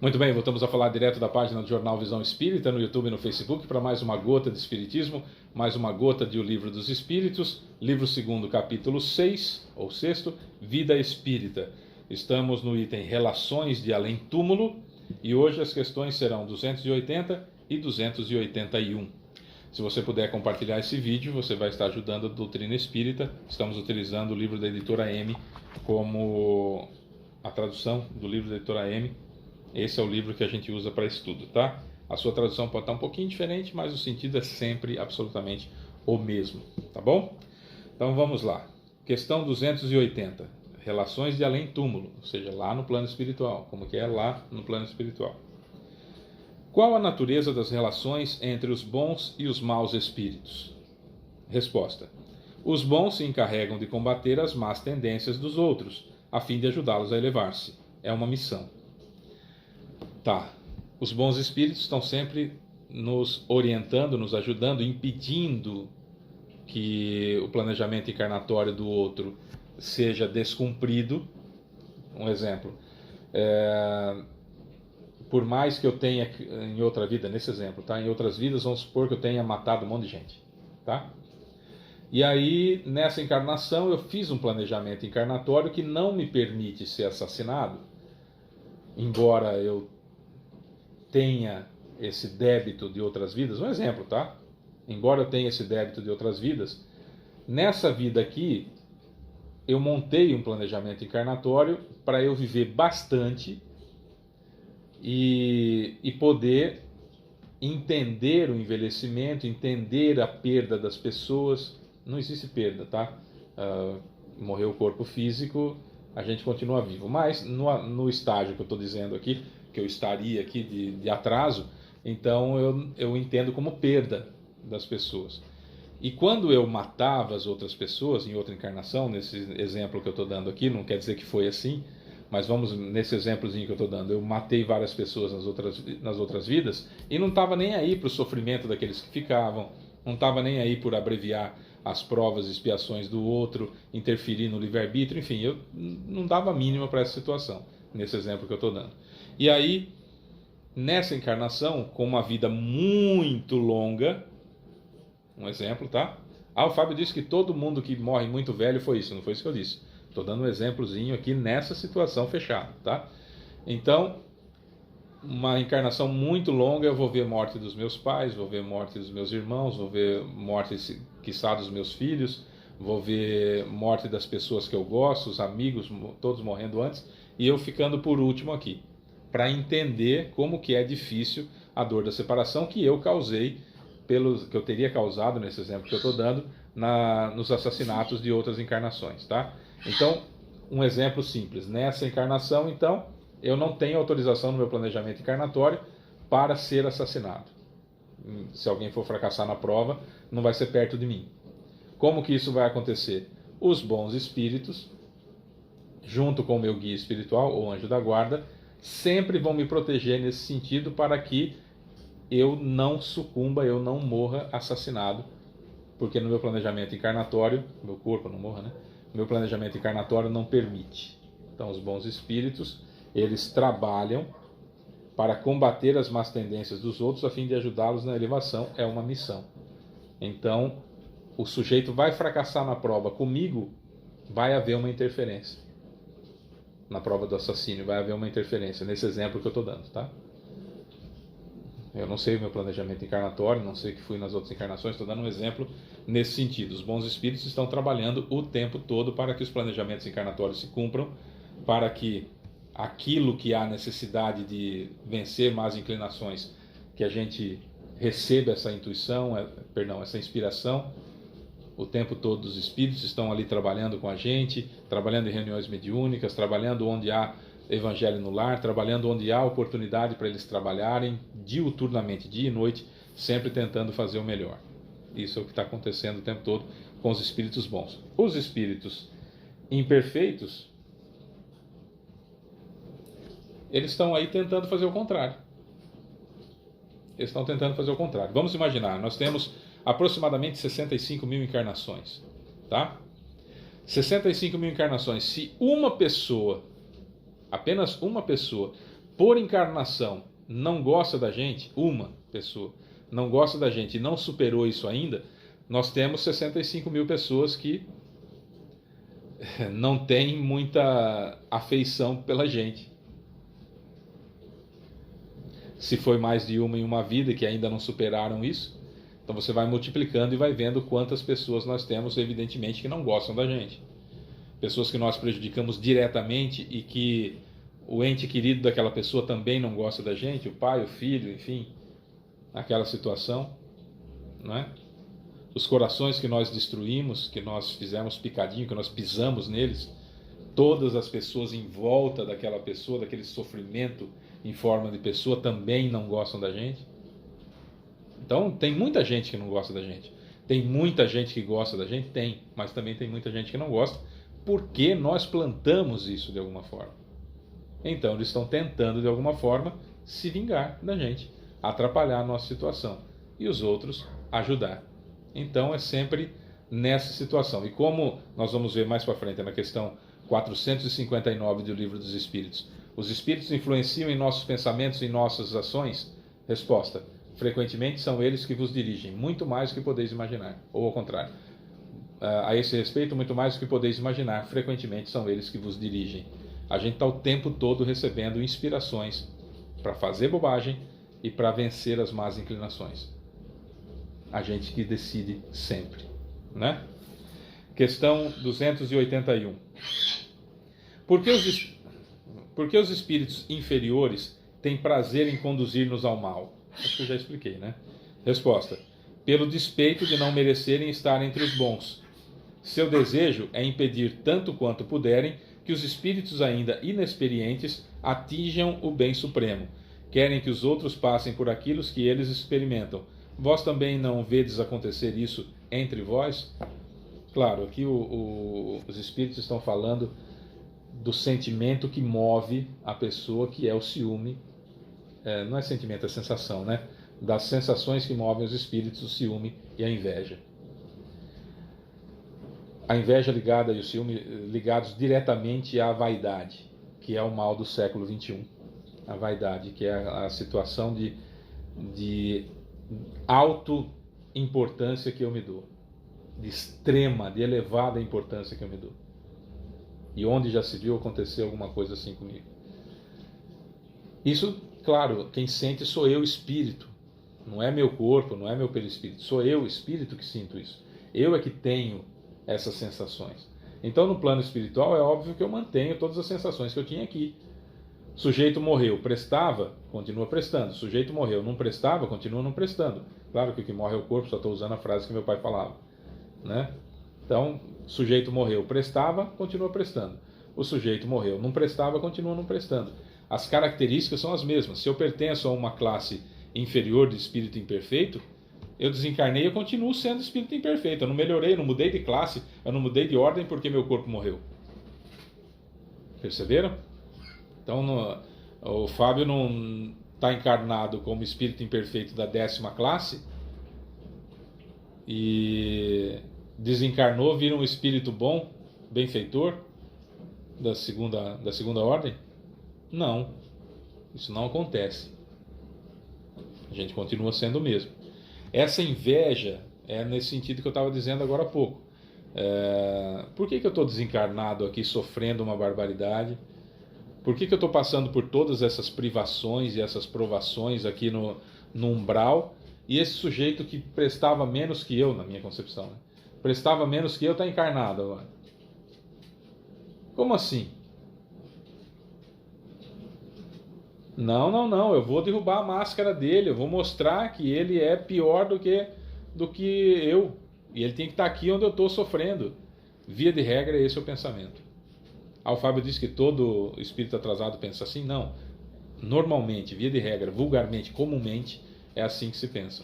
Muito bem, voltamos a falar direto da página do Jornal Visão Espírita, no YouTube e no Facebook, para mais uma gota de Espiritismo, mais uma gota de O Livro dos Espíritos, livro 2º, capítulo 6, ou 6º, Vida Espírita. Estamos no item Relações de Além-Túmulo, e hoje as questões serão 280 e 281. Se você puder compartilhar esse vídeo, você vai estar ajudando a doutrina espírita. Estamos utilizando o livro da editora M como a tradução do livro da editora M. Esse é o livro que a gente usa para estudo, tá? A sua tradução pode estar um pouquinho diferente, mas o sentido é sempre absolutamente o mesmo, tá bom? Então vamos lá. Questão 280. Relações de além-túmulo, ou seja, lá no plano espiritual. Como que é lá no plano espiritual? Qual a natureza das relações entre os bons e os maus espíritos? Resposta. Os bons se encarregam de combater as más tendências dos outros, a fim de ajudá-los a elevar-se. É uma missão. Tá, os bons espíritos estão sempre nos orientando, nos ajudando, impedindo que o planejamento encarnatório do outro seja descumprido. Um exemplo, por mais que eu tenha em outra vida, nesse exemplo, tá? Em outras vidas, vamos supor que eu tenha matado um monte de gente, tá? E aí, nessa encarnação, eu fiz um planejamento encarnatório que não me permite ser assassinado, embora eu tenha esse débito de outras vidas. Um exemplo, tá? Embora eu tenha esse débito de outras vidas, nessa vida aqui eu montei um planejamento encarnatório para eu viver bastante e poder entender o envelhecimento, entender a perda das pessoas. Não existe perda, tá? Morreu o corpo físico, a gente continua vivo, mas no estágio que eu estou dizendo aqui, que eu estaria aqui de atraso, então eu entendo como perda das pessoas. E quando eu matava as outras pessoas em outra encarnação, nesse exemplo que eu estou dando aqui, não quer dizer que foi assim, mas vamos nesse exemplozinho que eu estou dando, eu matei várias pessoas nas outras vidas e não estava nem aí para o sofrimento daqueles que ficavam, não estava nem aí por abreviar as provas e expiações do outro, interferir no livre-arbítrio, enfim, eu não dava a mínima para essa situação, nesse exemplo que eu estou dando. E aí, nessa encarnação, com uma vida muito longa, um exemplo, tá? O Fábio disse que todo mundo que morre muito velho foi isso, não foi isso que eu disse. Estou dando um exemplozinho aqui nessa situação fechada, tá? Então, uma encarnação muito longa, eu vou ver morte dos meus pais, vou ver morte dos meus irmãos, vou ver morte, quiçá, dos meus filhos, vou ver morte das pessoas que eu gosto, os amigos, todos morrendo antes, e eu ficando por último aqui, para entender como que é difícil a dor da separação que eu causei, que eu teria causado, nesse exemplo que eu estou dando, nos assassinatos de outras encarnações, tá? Então, um exemplo simples, nessa encarnação, então, eu não tenho autorização no meu planejamento encarnatório para ser assassinado. Se alguém for fracassar na prova, não vai ser perto de mim. Como que isso vai acontecer? Os bons espíritos, junto com o meu guia espiritual, ou anjo da guarda, sempre vão me proteger nesse sentido para que eu não sucumba, eu não morra assassinado, porque no meu planejamento encarnatório, meu corpo não morra, né? Meu planejamento encarnatório não permite. Então os bons espíritos, eles trabalham para combater as más tendências dos outros a fim de ajudá-los na elevação, é uma missão. Então, o sujeito vai fracassar na prova comigo, vai haver uma interferência. Na prova do assassínio vai haver uma interferência, nesse exemplo que eu estou dando, tá? Eu não sei o meu planejamento encarnatório, não sei o que fui nas outras encarnações, estou dando um exemplo nesse sentido. Os bons espíritos estão trabalhando o tempo todo para que os planejamentos encarnatórios se cumpram, para que aquilo que há necessidade de vencer más inclinações, que a gente receba essa intuição, essa inspiração. O tempo todo os espíritos estão ali trabalhando com a gente, trabalhando em reuniões mediúnicas, trabalhando onde há evangelho no lar, trabalhando onde há oportunidade para eles trabalharem diuturnamente, dia e noite, sempre tentando fazer o melhor. Isso é o que está acontecendo o tempo todo com os espíritos bons. Os espíritos imperfeitos, eles estão aí tentando fazer o contrário. Eles estão tentando fazer o contrário. Vamos imaginar, nós temos aproximadamente 65 mil encarnações, tá? 65 mil encarnações. Se uma pessoa, apenas uma pessoa, por encarnação não gosta da gente, uma pessoa não gosta da gente e não superou isso ainda, nós temos 65 mil pessoas que não têm muita afeição pela gente. Se foi mais de uma em uma vida que ainda não superaram isso, então você vai multiplicando e vai vendo quantas pessoas nós temos, evidentemente, que não gostam da gente. Pessoas que nós prejudicamos diretamente e que o ente querido daquela pessoa também não gosta da gente, o pai, o filho, enfim, aquela situação, não é? Os corações que nós destruímos, que nós fizemos picadinho, que nós pisamos neles, todas as pessoas em volta daquela pessoa, daquele sofrimento em forma de pessoa, também não gostam da gente. Então tem muita gente que não gosta da gente. Tem muita gente que gosta da gente? Tem, mas também tem muita gente que não gosta, porque nós plantamos isso de alguma forma. Então eles estão tentando de alguma forma se vingar da gente, atrapalhar a nossa situação, e os outros ajudar. Então é sempre nessa situação. E como nós vamos ver mais para frente na questão 459 do Livro dos Espíritos, os Espíritos influenciam em nossos pensamentos e em nossas ações? Resposta: frequentemente são eles que vos dirigem, muito mais do que podeis imaginar. Ou ao contrário, a esse respeito, muito mais do que podeis imaginar, frequentemente são eles que vos dirigem. A gente está o tempo todo recebendo inspirações para fazer bobagem e para vencer as más inclinações. A gente que decide sempre, né? Questão 281. Por que os espíritos inferiores têm prazer em conduzir-nos ao mal? Acho que eu já expliquei, né? Resposta: pelo despeito de não merecerem estar entre os bons. Seu desejo é impedir tanto quanto puderem que os espíritos ainda inexperientes atinjam o bem supremo. Querem que os outros passem por aquilo que eles experimentam. Vós também não vedes acontecer isso entre vós? Claro, aqui os espíritos estão falando do sentimento que move a pessoa, que é o ciúme. Não é sentimento, é sensação, né? Das sensações que movem os espíritos, o ciúme e a inveja. A inveja ligada e o ciúme ligados diretamente à vaidade, que é o mal do século XXI. A vaidade, que é a situação de auto-importância que eu me dou, de extrema, de elevada importância que eu me dou. E onde já se viu acontecer alguma coisa assim comigo? Isso, claro, quem sente sou eu, espírito. Não é meu corpo, não é meu perispírito. Sou eu, espírito, que sinto isso. Eu é que tenho essas sensações. Então, no plano espiritual, é óbvio que eu mantenho todas as sensações que eu tinha aqui. Sujeito morreu, prestava, continua prestando. Sujeito morreu, não prestava, continua não prestando. Claro que o que morre é o corpo, só estou usando a frase que meu pai falava, né? Então, sujeito morreu, prestava, continua prestando. O sujeito morreu, não prestava, continua não prestando. As características são as mesmas. Se eu pertenço a uma classe inferior de espírito imperfeito, eu desencarnei e eu continuo sendo espírito imperfeito. Eu não melhorei, eu não mudei de classe, eu não mudei de ordem porque meu corpo morreu. Perceberam? Então, o Fábio não está encarnado como espírito imperfeito da 10ª classe e desencarnou, vira um espírito bom, benfeitor da segunda ordem? Não, isso não acontece. A gente continua sendo o mesmo. Essa inveja é nesse sentido que eu estava dizendo agora há pouco. Por que eu estou desencarnado aqui sofrendo uma barbaridade? Por que eu estou passando por todas essas privações e essas provações aqui no umbral? E esse sujeito que prestava menos que eu, na minha concepção, né? Prestava menos que eu, está encarnado agora. Como assim? Não, eu vou derrubar a máscara dele, eu vou mostrar que ele é pior do que eu. E ele tem que estar aqui onde eu estou sofrendo. Via de regra, esse é o pensamento. O Fábio diz que todo espírito atrasado pensa assim. Não. Normalmente, via de regra, vulgarmente, comumente, é assim que se pensa.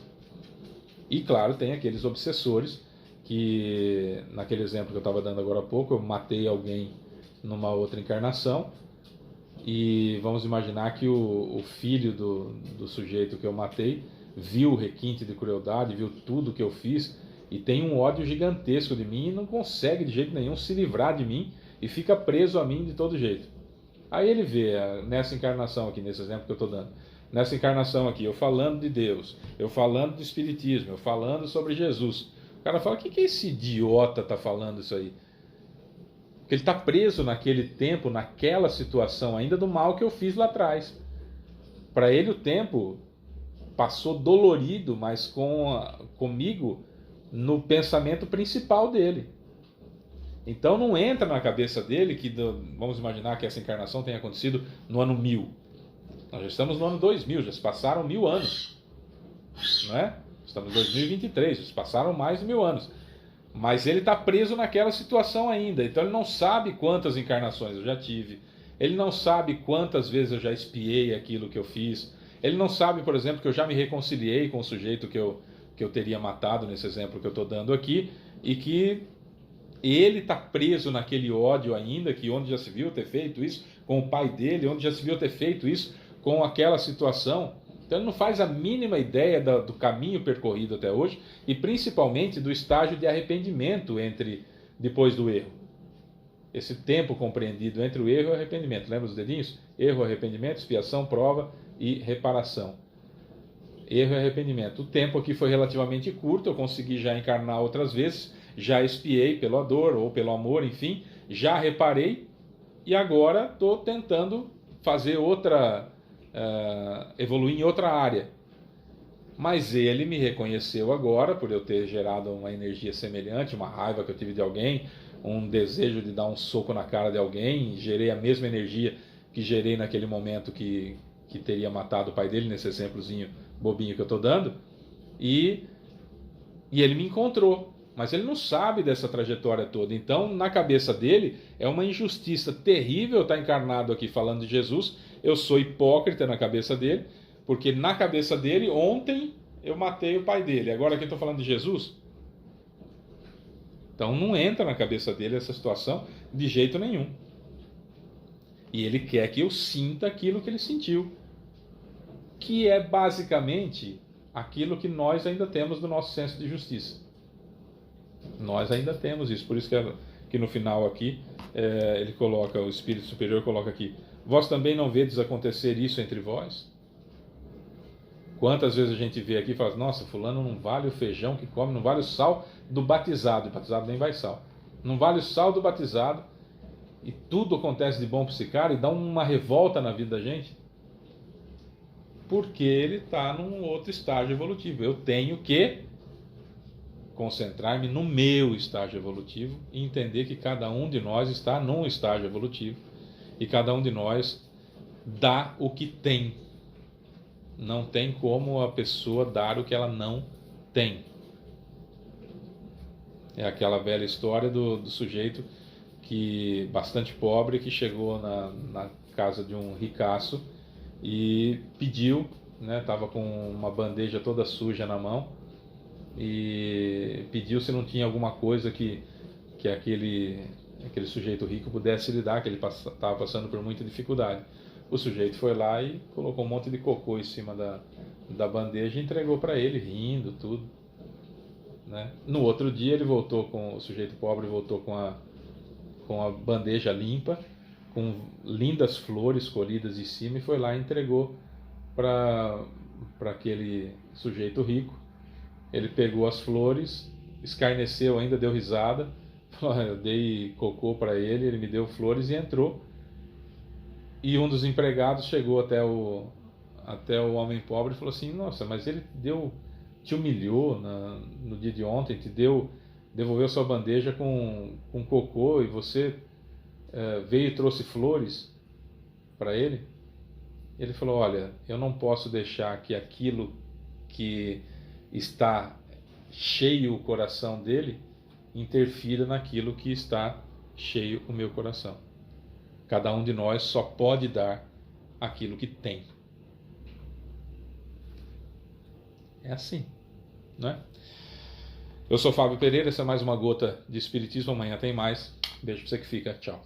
E claro, tem aqueles obsessores que, naquele exemplo que eu estava dando agora há pouco, eu matei alguém numa outra encarnação e vamos imaginar que o filho do sujeito que eu matei viu o requinte de crueldade, viu tudo que eu fiz e tem um ódio gigantesco de mim e não consegue de jeito nenhum se livrar de mim e fica preso a mim de todo jeito. Aí ele vê, nessa encarnação aqui, nesse exemplo que eu estou dando, nessa encarnação aqui, eu falando de Deus, eu falando do Espiritismo, eu falando sobre Jesus. O cara fala, o que esse idiota está falando isso aí? Porque ele está preso naquele tempo, naquela situação ainda do mal que eu fiz lá atrás. Para ele o tempo passou dolorido, mas comigo no pensamento principal dele. Então não entra na cabeça dele que, vamos imaginar que essa encarnação tenha acontecido no ano 1000. Nós já estamos no ano 2000, já se passaram 1000 anos. Não é? Estamos em 2023, já se passaram mais de 1000 anos. Mas ele está preso naquela situação ainda. Então ele não sabe quantas encarnações eu já tive. Ele não sabe quantas vezes eu já espiei aquilo que eu fiz. Ele não sabe, por exemplo, que eu já me reconciliei com o sujeito que eu teria matado, nesse exemplo que eu estou dando aqui, e que ele está preso naquele ódio ainda, que onde já se viu ter feito isso com o pai dele, onde já se viu ter feito isso com aquela situação. Então ele não faz a mínima ideia do caminho percorrido até hoje, e principalmente do estágio de arrependimento depois do erro. Esse tempo compreendido entre o erro e o arrependimento. Lembra os dedinhos? Erro, arrependimento, expiação, prova e reparação. Erro e arrependimento. O tempo aqui foi relativamente curto, eu consegui já encarnar outras vezes, já expiei pela dor ou pelo amor, enfim, já reparei, e agora estou tentando fazer evoluir em outra área. Mas ele me reconheceu agora, por eu ter gerado uma energia semelhante, uma raiva que eu tive de alguém, um desejo de dar um soco na cara de alguém, gerei a mesma energia que gerei naquele momento que teria matado o pai dele, nesse exemplozinho bobinho que eu estou dando, e ele me encontrou, mas ele não sabe dessa trajetória toda. Então, na cabeça dele, é uma injustiça terrível estar encarnado aqui falando de Jesus. Eu sou hipócrita na cabeça dele, porque na cabeça dele, ontem eu matei o pai dele, agora aqui eu estou falando de Jesus. Então não entra na cabeça dele essa situação de jeito nenhum. E ele quer que eu sinta aquilo que ele sentiu, que é basicamente aquilo que nós ainda temos do nosso senso de justiça. Nós ainda temos isso, por isso que no final aqui ele coloca, o Espírito Superior coloca aqui: vós também não vedes acontecer isso entre vós? Quantas vezes a gente vê aqui e fala, nossa, fulano não vale o feijão que come, não vale o sal do batizado, o batizado nem vai sal, não vale o sal do batizado, e tudo acontece de bom para esse cara, e dá uma revolta na vida da gente, porque ele está num outro estágio evolutivo. Eu tenho que concentrar-me no meu estágio evolutivo e entender que cada um de nós está num estágio evolutivo, e cada um de nós dá o que tem. Não tem como a pessoa dar o que ela não tem. É aquela velha história do sujeito bastante pobre, que chegou na casa de um ricaço e pediu, né, estava com uma bandeja toda suja na mão, e pediu se não tinha alguma coisa que aquele sujeito rico pudesse lhe dar, que ele estava passando por muita dificuldade. O sujeito foi lá e colocou um monte de cocô em cima da bandeja e entregou para ele, rindo, tudo, né? No outro dia ele voltou o sujeito pobre voltou com a bandeja limpa, com lindas flores colhidas em cima, e foi lá e entregou para aquele sujeito rico. Ele pegou as flores, escarneceu ainda, deu risada, falou, eu dei cocô para ele me deu flores, e entrou. E um dos empregados chegou até o homem pobre e falou assim, nossa, mas ele te humilhou no dia de ontem, devolveu sua bandeja com cocô, e você veio e trouxe flores para ele? Ele falou, olha, eu não posso deixar que aquilo que está cheio o coração dele interfira naquilo que está cheio o meu coração. Cada um de nós só pode dar aquilo que tem. É assim, né? Eu sou Fábio Pereira, essa é mais uma gota de Espiritismo. Amanhã tem mais. Beijo pra você que fica. Tchau.